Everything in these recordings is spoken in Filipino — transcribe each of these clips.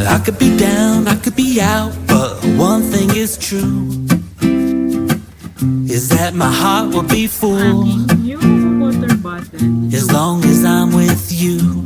I could be down, I could be out, but one thing is true, is that my heart will be full Aking new water bottle. as long as I'm with you.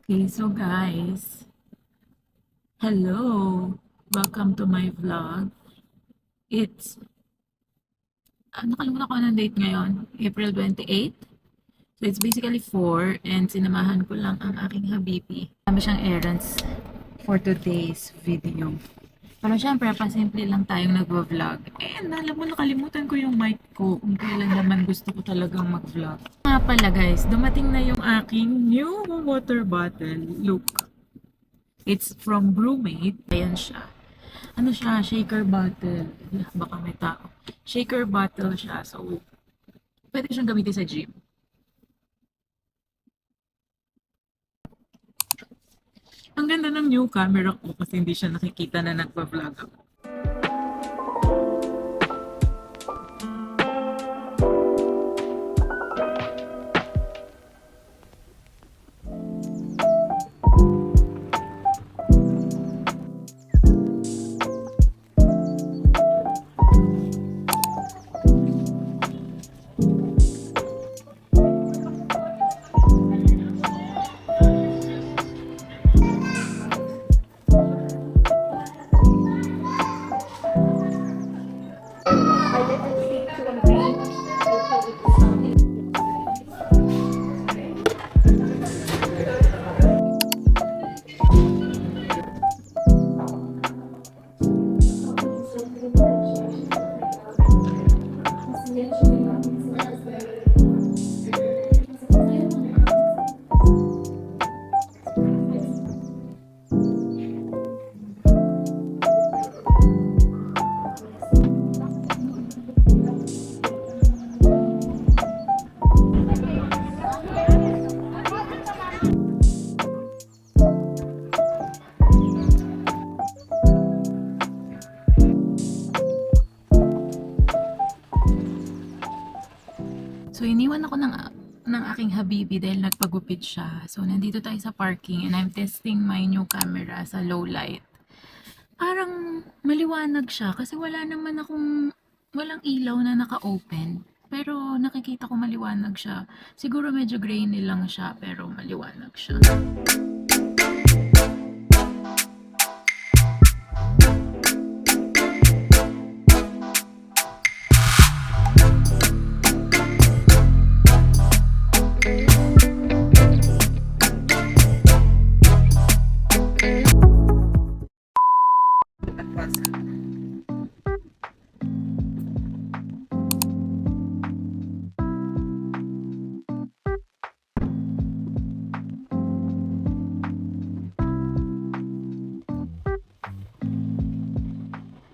Okay, so guys, hello! Welcome to my vlog. It's, nakalimutan ko ng date ngayon, April 28. So it's basically 4 and sinamahan ko lang ang aking habibi. Dami siyang errands for today's video. Pero syempre, pasimple lang tayong nagwa-vlog. And alam mo, nakalimutan ko yung mic ko kung kailan naman gusto ko talagang mag-vlog. Nga pala guys, dumating na yung aking new water bottle. Look. It's from Brewmate. Ayan siya. Ano siya? Shaker bottle. Baka may tao. Shaker bottle siya. So, pwede siyang gamitin sa gym. Ang ganda ng new camera ko kasi hindi siya nakikita na nagpa-vlog ako. So, iniwan ako ng aking habibi dahil nagpagupit siya. So, nandito tayo sa parking and I'm testing my new camera sa low light. Parang maliwanag siya kasi walang ilaw na naka-open. Pero nakikita ko maliwanag siya. Siguro medyo grainy lang siya pero maliwanag siya.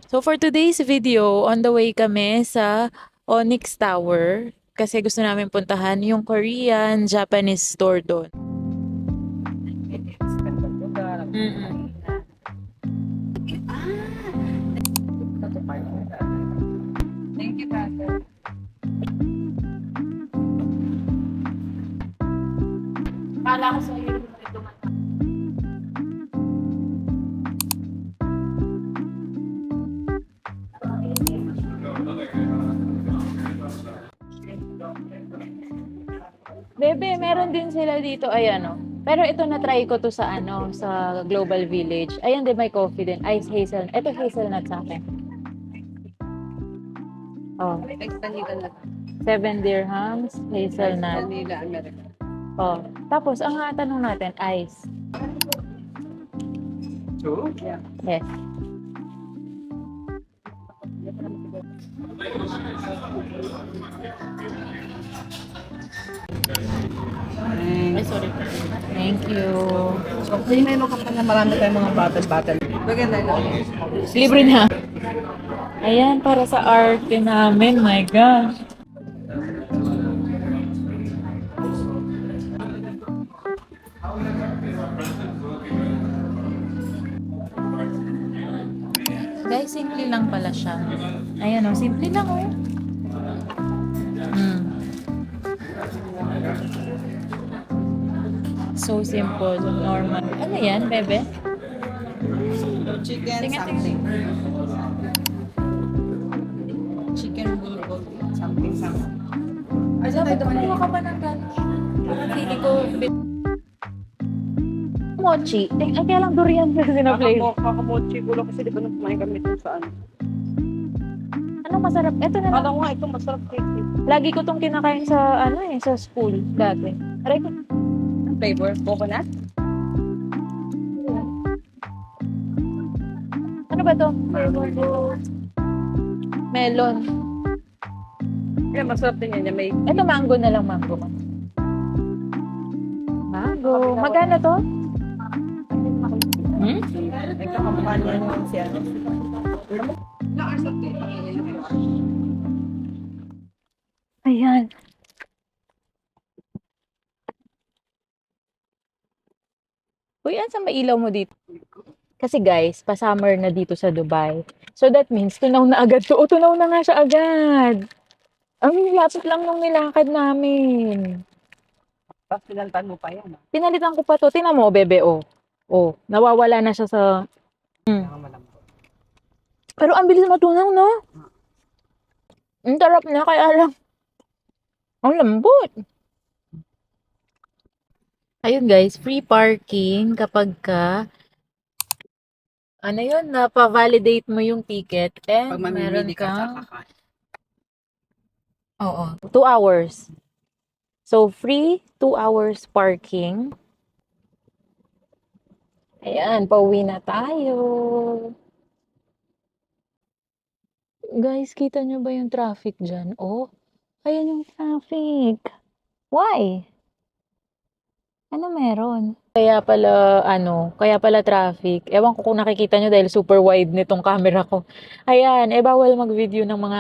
So for today's video, on the way kami sa Onyx Tower kasi gusto namin puntahan yung Korean, Japanese store doon. Thank you, Tata. Kala ko sa iyo ito. Bebe, meron din sila dito, ayan o. Pero ito na-try ko to sa ano, sa Global Village. Ayan din, may coffee din. Ice hazel. Ito hazelnut sa akin. Oh, Extra nila na. 7 dirhams, hazelnut. Nila America. Oh, tapos ang tanong natin, ice. True? Yeah. Yes. Ay, sorry. Thank you. So, kung may ka pa na marami tayong mga bottle. Maganda lang. Libre na. Ayan, para sa arte namin. My gosh. Guys, simple lang pala siya. Ayan o, simple lang o. Mm. So simple, normal. Ano yan, bebe? Chicken Tingnan, something. Chicken bulgogi. Something. Ay, dapat kumuha ka pa ng gano'n. Parang fili ko, mochi. Ay, kaya lang durian kasi na-flavor. Kakamochi gulo kasi di ba nung kumain kami dun sa ano. Anong masarap? Ito na lang. Kala ko nga ito masarap cake. Lagi ko tong kinakain sa, ano eh, sa school dati. Aray ko. Ang flavor? Coconut? Ano ba to? Melon. Yeah, masarap din yan. May Ito mango na lang, mango. Mango. Magkano to? Hmm? may kakamukha niya yung siya. Ayan. Uy, yan sa mailaw mo dito. Kasi guys, pa-summer na dito sa Dubai. So that means, tunaw na agad to. O, tunaw na nga siya agad. Ang lapit lang nung nilakad namin. Tapos pinalitan mo pa yan. Pinalitan ko pa to. Tingnan mo, bebe, oh. Oh, nawawala na siya sa... Malambot. Pero ang bilis matunaw, no? Ang tarap na, kaya lang. Ang lambot. Ayun guys, free parking kapag ka... Ano yun, napa-validate mo yung ticket and Pag meron mamimili ka sa kang... kakain. Oo, 2 hours. So, free 2 hours parking. Ayan, pauwi na tayo. Guys, kita nyo ba yung traffic dyan? Oh, ayan yung traffic. Why? Ano meron? Kaya pala traffic. Ewan ko kung nakikita nyo dahil super wide nitong camera ko. Ayan, bawal mag-video ng mga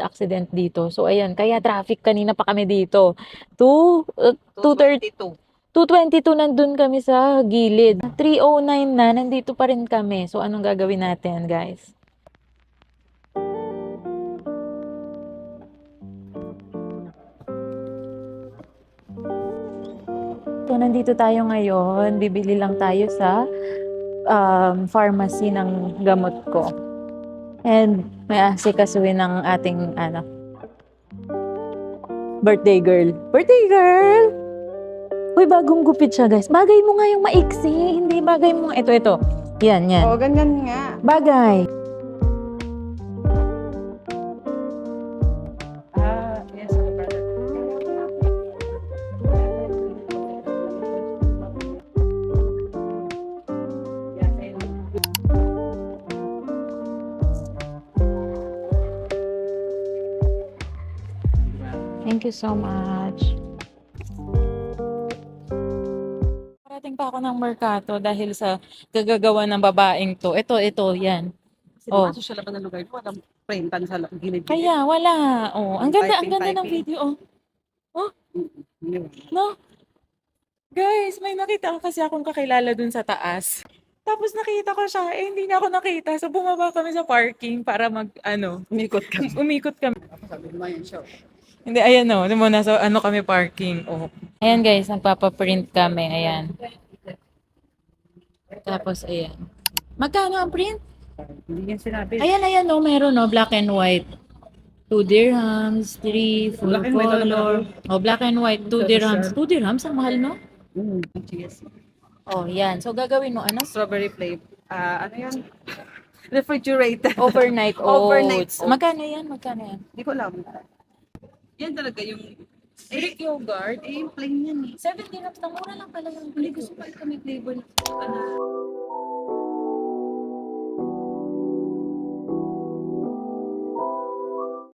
accident dito. So, ayan, kaya traffic kanina pa kami dito. 2:30, 2:22 nandun kami sa gilid. 3:09 na, nandito pa rin kami. So, anong gagawin natin, guys? So, nandito tayo ngayon. Bibili lang tayo sa pharmacy ng gamot ko. And may asikasuhin ng ating birthday girl. Birthday girl! Uy, bagong gupit siya, guys. Bagay mo nga yung maiksi. Hindi bagay mo nga. Ito. Yan. Oo, ganyan nga. Bagay. Yes, brother. Thank you so much. Parating pa ako ng Mercato dahil sa gagagawa ng babaeng to. Ito, yan. Oh. Sino sa laban ng lugar ko? Walang printan sa gilid. Kaya, wala. Oh, ang ganda ng Typing. video. Oh. No? Guys, may nakita ko kasi akong kakilala dun sa taas. Tapos nakita ko siya, hindi niya ako nakita. So bumaba kami sa parking para Umikot ka. umikot kami. Sabi mo yun siya. Hindi, ayan o. Di mo, nasa kami parking. Oh. Ayan guys, nagpapaprint kami. Ayan. Tapos, ayan. Magkano ang print? Hindi yan sinabi. Ayan o. Meron o. Black and white. 2 dirhams, 3, full Black and white, color. O, black and white, 2 dirhams. 2 dirhams, ang mahal no? Cheese. Oh, yan. So, gagawin mo, ano? Strawberry flavor. Ano yan? Refrigerated. Overnight oats. Overnight oats. Magkano yan? Magkano yan? Hindi ko alam. Yan talaga yung Greek yogurt. plain yan eh. 17 dirhams na mura lang pala yung Hindi Greek gusto yogurt. pa kami flavor. Ano?